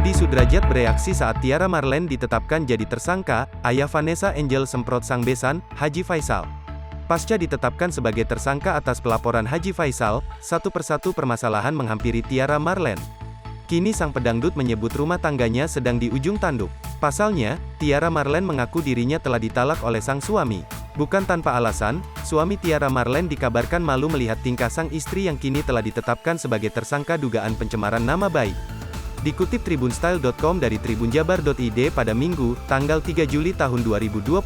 Dodi Sudrajat bereaksi saat Tiara Marlene ditetapkan jadi tersangka. Ayah Vanessa Angel semprot sang besan, Haji Faisal. Pasca ditetapkan sebagai tersangka atas pelaporan Haji Faisal, satu persatu permasalahan menghampiri Tiara Marlene. Kini sang pedangdut menyebut rumah tangganya sedang di ujung tanduk. Pasalnya, Tiara Marlene mengaku dirinya telah ditalak oleh sang suami. Bukan tanpa alasan, suami Tiara Marlene dikabarkan malu melihat tingkah sang istri yang kini telah ditetapkan sebagai tersangka dugaan pencemaran nama baik. Dikutip tribunstyle.com dari tribunjabar.id pada Minggu, tanggal 3 Juli tahun 2022,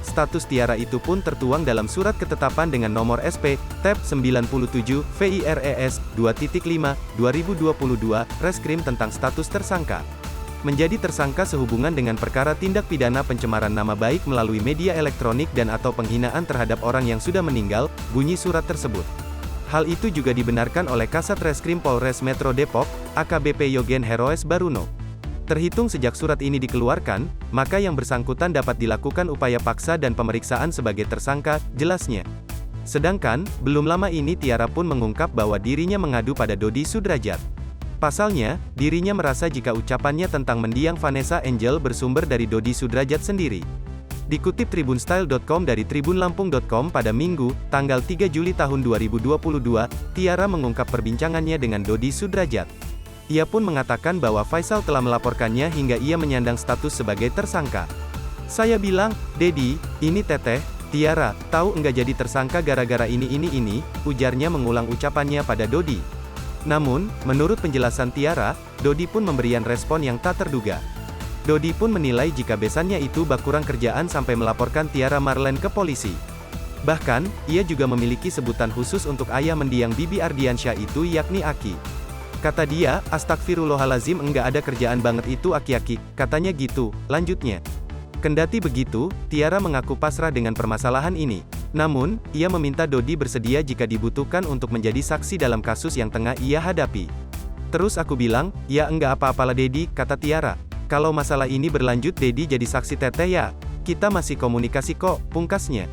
status Tiara itu pun tertuang dalam surat ketetapan dengan nomor SP, Tab 97, VIRES, 2.5, 2022, Reskrim tentang status tersangka. Menjadi tersangka sehubungan dengan perkara tindak pidana pencemaran nama baik melalui media elektronik dan/atau penghinaan terhadap orang yang sudah meninggal, bunyi surat tersebut. Hal itu juga dibenarkan oleh Kasat Reskrim Polres Metro Depok, AKBP Yogen Heroes Baruno. Terhitung sejak surat ini dikeluarkan, maka yang bersangkutan dapat dilakukan upaya paksa dan pemeriksaan sebagai tersangka, jelasnya. Sedangkan, belum lama ini Tiara pun mengungkap bahwa dirinya mengadu pada Dodi Sudrajat. Pasalnya, dirinya merasa jika ucapannya tentang mendiang Vanessa Angel bersumber dari Dodi Sudrajat sendiri. Dikutip tribunstyle.com dari tribunlampung.com pada Minggu, tanggal 3 Juli tahun 2022, Tiara mengungkap perbincangannya dengan Dodi Sudrajat. Ia pun mengatakan bahwa Faisal telah melaporkannya hingga ia menyandang status sebagai tersangka. Saya bilang, Dedi, ini teteh, Tiara, tahu enggak jadi tersangka gara-gara ini, ujarnya mengulang ucapannya pada Dodi. Namun, menurut penjelasan Tiara, Dodi pun memberikan respon yang tak terduga. Dodi pun menilai jika besannya itu bak kurang kerjaan sampai melaporkan Tiara Marlene ke polisi. Bahkan, ia juga memiliki sebutan khusus untuk ayah mendiang Bibi Ardiansyah itu yakni Aki. Kata dia, astagfirullahalazim enggak ada kerjaan banget itu aki-aki, katanya gitu, lanjutnya. Kendati begitu, Tiara mengaku pasrah dengan permasalahan ini. Namun, ia meminta Dodi bersedia jika dibutuhkan untuk menjadi saksi dalam kasus yang tengah ia hadapi. Terus aku bilang, ya enggak apa-apalah Dedi, kata Tiara. Kalau masalah ini berlanjut Dedi jadi saksi teteh ya, kita masih komunikasi kok, pungkasnya.